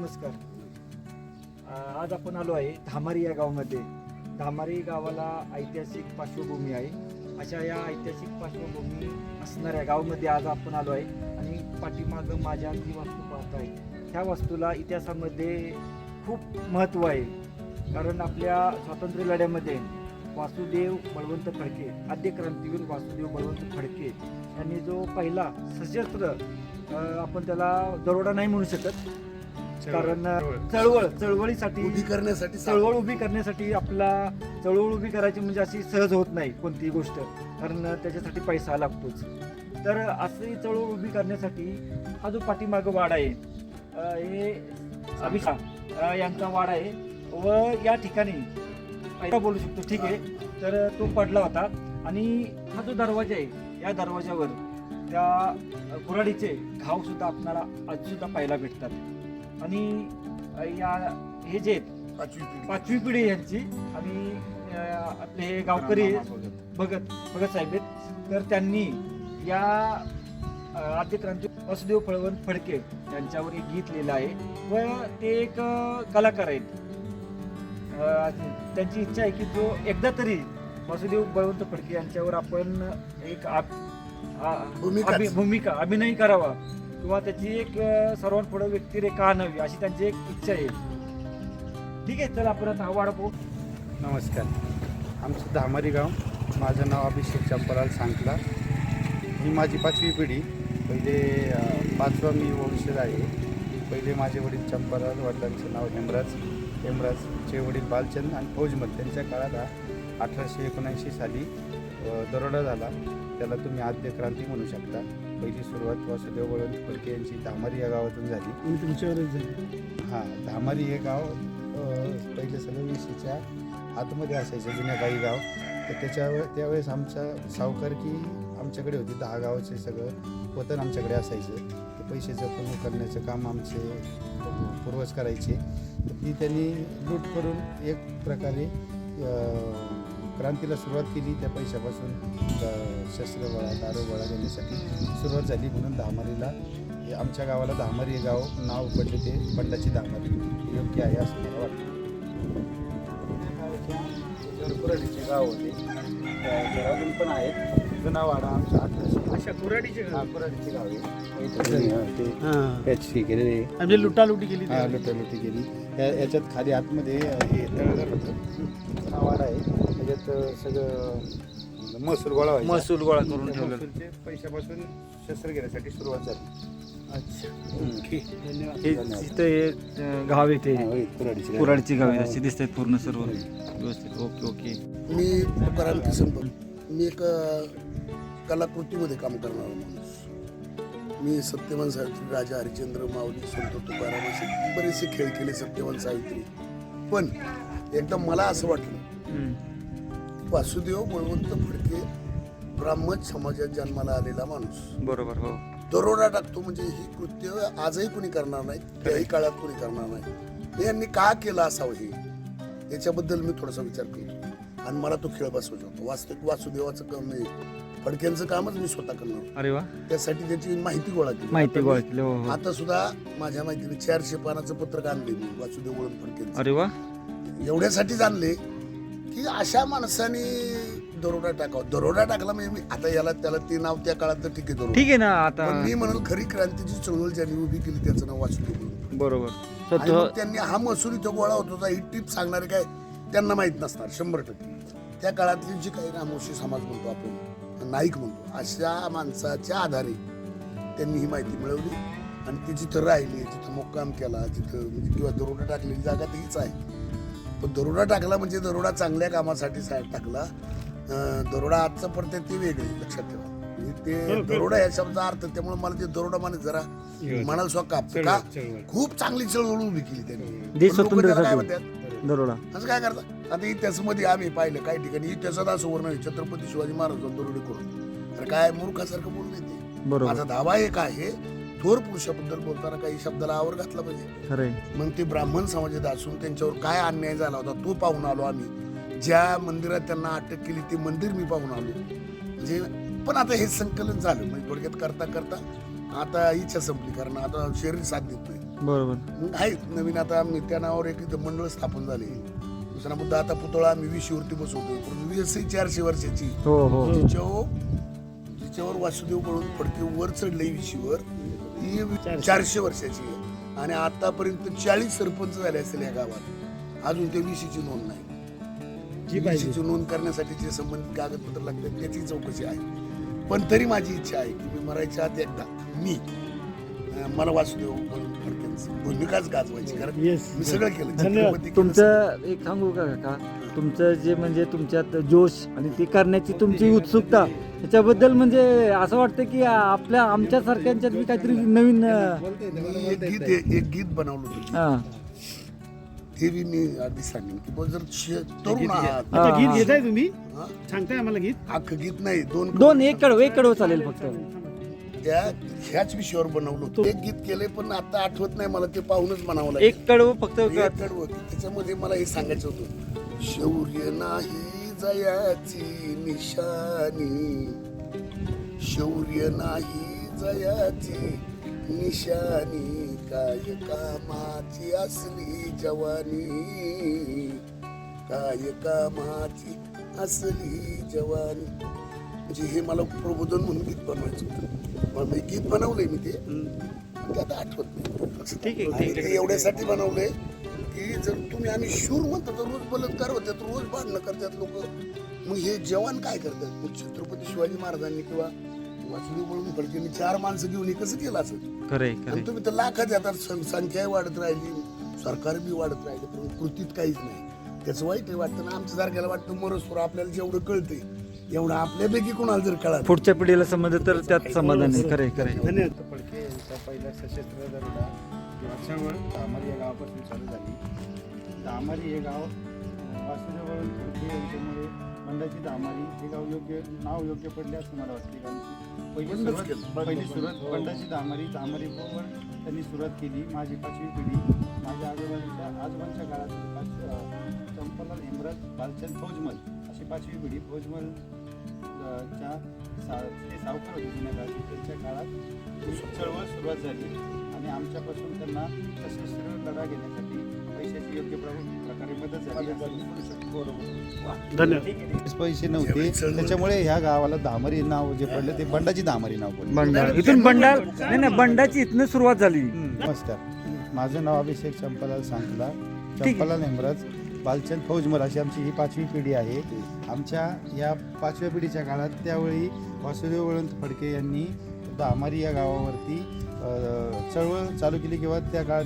नमस्कार. आज आपण आलो आहे धामारी या गावामध्ये. धामारी गावाला ऐतिहासिक पार्श्वभूमी आहे. अशा या ऐतिहासिक पार्श्वभूमी असणाऱ्या गावामध्ये आज आपण आलो आहे आणि पाठीमागं माझ्या जी वास्तू पाहत आहे त्या वास्तूला इतिहासामध्ये खूप महत्त्व आहे. कारण आपल्या स्वातंत्र्य लढ्यामध्ये वासुदेव बळवंत फडके, आद्य क्रांतीवीर वासुदेव बळवंत फडके यांनी जो पहिला सशस्त्र आपण त्याला दरोडा नाही म्हणू शकत, कारण चळवळीसाठी चळवळ उभी करण्यासाठी आपला चळवळ उभी करायची म्हणजे अशी सहज होत नाही कोणतीही गोष्ट, कारण त्याच्यासाठी पैसा लागतोच. तर अशी चळवळ उभी करण्यासाठी हा जो पाठीमागं वाडा आहे हे अभिषेक यांचा वाडा आहे व या ठिकाणी पैसा बोलू शकतो, ठीक आहे. तर तो पडला होता आणि हा जो दरवाजा आहे या दरवाजावर त्या कुऱ्हाडीचे घाव सुद्धा आपल्याला आज सुद्धा पाहायला भेटतात. आणि या हे जे पाचवी पिढी यांची आणि आपले हे गावकरी भगत साहेब आहेत, तर त्यांनी या आद्य क्रांती वासुदेव बळवंत फडके यांच्यावर एक गीत लिहिलं आहे व ते एक कलाकार आहेत. त्यांची इच्छा आहे की जो एकदा तरी वासुदेव बळवंत फडके यांच्यावर आपण एक भूमिका अभिनय करावा किंवा त्याची एक सर्वांपुढे व्यक्तिरेखा आणावी अशी त्यांची एक इच्छा आहे. ठीक आहे, चला आपण आता वाडा पाहू. नमस्कार. आमचं धामारी गाव. माझं नाव अभिषेक चंपराल सांगला. ही माझी पाचवी पिढी. पहिले पाचवा मी वंशज आहे. पहिले माझे वडील चंपराल, वडिलांचं नाव हेमराजचे वडील बालचंद आणि फौजमल. त्यांच्या काळात 1879 साली दरोडा झाला. त्याला तुम्ही आद्य क्रांती म्हणू शकता. पहिली सुरुवात वासुदेव बळवंत फडके यांची धामारी या गावातून झाली. तुमच्यावरच झाली. हां, धामारी हे गाव पहिले सगळं वेशीच्या आतमध्ये असायचं, जुन्या काही गाव. तर त्यावेळेस आमचा सावकारकी आमच्याकडे होती. 10 गावाचे सगळं वतन आमच्याकडे असायचं. ते पैसे जपून करण्याचं काम आमचे पूर्वज करायचे. ती त्यांनी लूट करून एक प्रकारे क्रांतीला सुरुवात केली. त्या पैशापासून शस्त्र गोळा, दारू गोळा घेण्यासाठी सुरुवात झाली. म्हणून धामारीला, आमच्या गावाला धामारी हे गाव नाव पडले, ते बंडाची धामारी योग्य आहे असं मला वाटतं. कुऱ्हाडीचे गाव होते, अजून पण आहेत. जुना वाडा आमचा 1800. कुऱ्हाडीचे कुऱ्हाडीचे गाव आहे. ते केलेले म्हणजे लुटालुटी केली. लुटालुटी केली. याच्यात खाली आतमध्ये हे तळघर होतं, वाडा आहे. त्याच्यात सगळं महसूल गोळा करून ठेवलं. पैशापासून शस्त्र घेण्यासाठी सुरुवात झाली. अच्छा, ओके, धन्यवाद. हे गाव आहे ते कुऱ्हाडीची गाव आहे अशी दिसतात पूर्ण सर्व व्यवस्थित. ओके. मी तुकाराम किसनपूर. मी एक कलाकृतीमध्ये काम करणारा माणूस. मी सत्यवान सावित्री, राजा हरिश्चंद्र, माऊली, संत तुकाराम असे बरेचसे खेळ केले. सत्यवान सावित्री. पण एकदा मला असं वाटलं, वासुदेव बळवंत फडके ब्राह्मण समाजात जन्माला आलेला माणूस, बरोबर, हो, दरोडा टाकतो म्हणजे ही कृत्य आजही कुणी करणार नाही, त्याही काळात कुणी करणार नाही. हे यांनी का केलं असावं हे, याच्याबद्दल मी थोडासा विचार करतो आणि मला तो खेळ बसवायचा होता. वास्तविक वासुदेवाचं काम नाही, फडक्यांचं कामच मी स्वतः करणार. अरे वा. त्यासाठी त्याची माहिती गोळा केली. हो. आता सुद्धा माझ्या माहितीने 400 पानाचं पत्रक आणले मी वासुदेव बळवंत फडकेंचं. अरे वा. एवढ्यासाठीच आणले की अशा माणसाने दरोडा टाकावा. दरोडा टाकला म्हणजे आता याला त्याला ते नाव त्या काळात तर ठीक आहे ना. आता मी म्हणाल खरी क्रांतीची चळवळ ज्यांनी उभी केली त्याचं नाव वासुदेव बळवंत. बरोबर. आणि मग त्यांनी हा महसूल इथं गोळा होत होता ही टीप सांगणारे काय त्यांना माहित नसणार 100%. त्या काळातली जी काही रामोशी समाज म्हणतो आपण, नाईक म्हणतो, अशा माणसाच्या आधारे त्यांनी ही माहिती मिळवली आणि ती जिथं राहिली, जिथं मुक्काम केला, जिथं म्हणजे किंवा दरोडा टाकलेली जागा तीच आहे. पण दरोडा टाकला म्हणजे दरोडा चांगल्या कामासाठी टाकला. दरोडा आजचं पडते ते वेगळे, लक्षात ठेवा. ते दरोडा या शब्दाचा अर्थ, त्यामुळे मला ते दरोडा म्हणजे जरा म्हणाल स्वतः का खूप चांगली चळवळ उभी केली त्यांनी. काय म्हणतात दरोडा असं काय करतात. आता इतिहासामध्ये आम्ही पाहिलं काही ठिकाणी इतिहासात असं वर्ण छत्रपती शिवाजी महाराज दरोडे करून, तर काय मूर्खासारखं बोलले ते. माझा दावा एक आहे, थोर पुरुषाबद्दल बोलताना काही शब्दाला आवर घातला पाहिजे. मग ते ब्राह्मण समाजात असून त्यांच्यावर काय अन्याय झाला होता तो पाहून आलो आम्ही. ज्या मंदिरात त्यांना अटक केली ते मंदिर मी पाहून आलो. म्हणजे पण आता हे संकलन झालं म्हणजे थोडक्यात करता आता इच्छा संपली, कारण आता शरीर साथ देत नाही. बरोबर. मग आहेत नवीन आता आम्ही त्या नावावर एक इथं मंडळ स्थापन झाले. दुसरा मुद्दा आता पुतळा आम्ही 200वरती बसवतो. पूर्वी 400 वर्षाची हो हो जिच्यावर वासुदेव बळवंत फडके वर चढले 200वर, ती 400 वर्षाची आहे. आणि आतापर्यंत 40 सरपंच झाले असतील या गावात, अजून ते 20ची नोंद नाही. 20ची नोंद करण्यासाठी जे संबंधित कागदपत्र लागतात त्याची चौकशी आहे. पण तरी माझी इच्छा आहे की मी मरायच्या आत एकदा मला वासुदेव बळवंत फडकेंची भूमिकाच गाजवायची, कारण मी सगळं केलं. छत्रपती केलं. तुमचं एक सांगू का काका, तुमचं जे म्हणजे तुमच्यात जोश आणि ती करण्याची तुमची उत्सुकता, त्याच्याबद्दल म्हणजे असं वाटतं की आमच्या सारख्यांच्यात मी काहीतरी नवीन मी एक गीत बनवलं होतं. हा ते बी मी आधी सांगेन की जर तरुण आहात, आता गीत घेताय तुम्ही, हा? सांगताय आम्हाला गीत? अख्खं गीत नाही, दोन एक कडव चालेल फक्त. त्या ह्याच विषयावर बनवलं होतं. एक गीत केलंय पण आता आठवत नाही मला, ते पाहूनच म्हणावं लागेल. एक कडव फक्त एक कडवं. त्याच्यामध्ये मला हे सांगायचं होतं, शौर्य नाही जयाची निशाणी, शौर्य नाही जयाची निशानी, काय कामाची असली जवानी, काय कामाची असली जवानी. म्हणजे हे मला प्रबोधन म्हणून गीत बनवायचं होतं. मग मी गीत बनवलंय मी ते, पण ते आता आठवत नाही. ठीक आहे, आणि ते एवढ्यासाठी बनवलंय की जर तुम्ही आम्ही शूर म्हणतो तर रोज बलात्कार होतात, रोज भांडणं करतात लोक. मग हे जवान काय करतात? मग छत्रपती शिवाजी महाराजांनी किंवा वासुदेव बळवंत फडकेंनी 4 माणसं घेऊन हे कसं केलं असं? खरे आणि तुम्ही तर लाखात येतात, संख्याही वाढत राहिली, सरकार बी वाढत राहिले, पण कृतीत काहीच नाही. त्याचं वाईट वाटतं ना. आमच्या सारख्याला वाटतं मरसपूर आपल्याला जेवढं कळतंय एवढं आपल्यापैकी कोणाला जर कळलं, पुढच्या पिढीला समजलं तर त्यात समाधान आहे. खरे धन्यवाद. फडके यांचा पहिला सशस्त्र दरोडा किंवा चळवळ धामारी या गावापासून चालू झाली. धामारी हे गाव वासुदेव बळवंत फडके यांच्यामुळे मंडाची धामारी हे गाव नाव योग्य पडले असं मला वाटते. कारण पहिली सुरुवात बंडाची धामारी बरोबर त्यांनी सुरुवात केली. माझी 5वी पिढी माझ्या आजोबांच्या काळात चंपलाल हेमराज बालचंद फौजमल अशी 5वी पिढी फौजमल च्या ते सावकार होते जुन्या काळात, त्यांच्या काळात चळवळ सुरुवात झाली आणि आमच्यापासून त्यांना सशस्त्र लढा घेण्यासाठी पैशाची योग्य प्रकारे मदत झाली असं मी म्हणू शकतो. धन्यवाद. पैसे नव्हते त्याच्यामुळे ह्या गावाला धामारी नाव जे पडलं ते बंडाची धामारी नाव पडलं. बंडाळ इथून बंडाळ नाही बंडाची इथनं सुरुवात झाली. नमस्कार, माझं नाव अभिषेक चंपलाल सांगला, चंपलाल हेमराज बालचंद फौजमल अशी आमची ही 5वी पिढी आहे. आमच्या या 5व्या पिढीच्या काळात त्यावेळी वासुदेव बळवंत फडके यांनी धामारी या गावावरती चळवळ चालू केली किंवा त्या काळात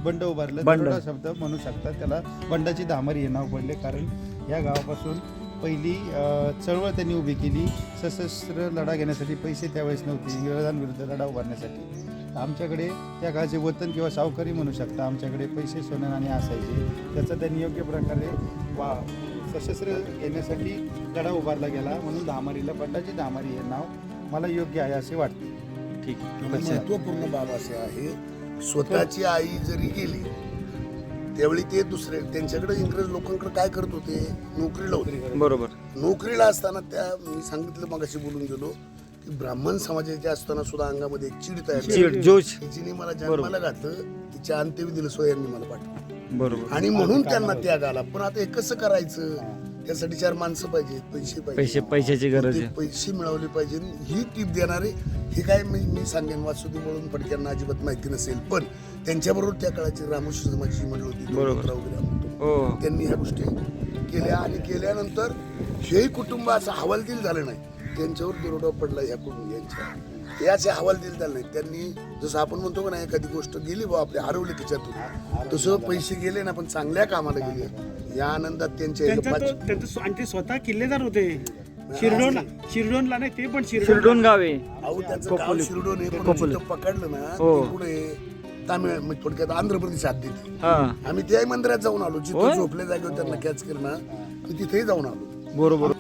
बंड उभारलं. दरोडा शब्द म्हणू शकतात त्याला. बंडाची धामारी हे नाव पडले कारण या गावापासून पहिली चळवळ त्यांनी उभी केली. सशस्त्र लढा घेण्यासाठी पैसे त्यावेळेस नव्हते, इंग्रजांविरुद्ध लढा उभारण्यासाठी. आमच्याकडे त्या काळचे वतन किंवा सावकारी म्हणू शकता, आमच्याकडे पैसे सोनं नाणे असायचे. त्याचा त्यांनी योग्य प्रकारे सशस्त्र घेण्यासाठी लढा उभारला गेला, म्हणून धामारीला बंडाची धामारी हे नाव मला योग्य आहे असे वाटते. ठीक आहे. महत्वपूर्ण बाब असे आहे, स्वतःची आई जरी गेली त्यावेळी ते दुसरे त्यांच्याकडे इंग्रज लोकांकडे काय करत होते, नोकरीला होते. बरोबर. नोकरीला असताना त्या मी सांगितलं मगाशी बोलून गेलो की ब्राह्मण समाजाचे असताना सुद्धा अंगामध्ये एक चीड तयार चीड, जोश. तिने मला जन्माला घातलं, तिच्या अंत्यविधीला सोयांनी मला पाठवलं बरोबर. आणि म्हणून त्यांना त्याग आला. पण आता हे कसं करायचं? त्यासाठी 4 माणसं पाहिजे, पैसे पैशाची गरज ते आहे. पैसे मिळवले पाहिजे. ही टीप देणारे हे काय मी सांगेन, वासुदेव बळवंत फडक्यांना अजिबात माहिती नसेल, पण त्यांच्याबरोबर त्या काळाची रामोशी समाजाची मंडळ होती, बरोबर. वगैरे म्हणतो, हो. त्यांनी ह्या गोष्टी केल्या. आणि केल्यानंतर हेही कुटुंब असं हवालदिल झालं नाही, त्यांच्यावर दरोडा पडला ह्या कुटुंबियांच्या, याचे हवालदिल झाले नाही. त्यांनी जसं आपण म्हणतो का नाही, एखादी गोष्ट गेली बा आपली हरवली त्याच्यातून, तसं पैसे गेले ना पण चांगल्या कामाला गेले. या आनंदात त्यांचे स्वतः किल्लेदार होते. शिरडोनला नाही, ते पण शिरडोन गाव आहे. अहो त्याचं गाव शिरडोन आहे, पण जिथं पकडलं ना ते पुढे तामिळ म्हणजे थोडक्यात आंध्र प्रदेश हद्दीत. आम्ही त्याही मंदिरात जाऊन आलो, जिथे झोपल्या जागेवर त्यांना कॅच केलं ना, तिथेही जाऊन आलो. बरोबर.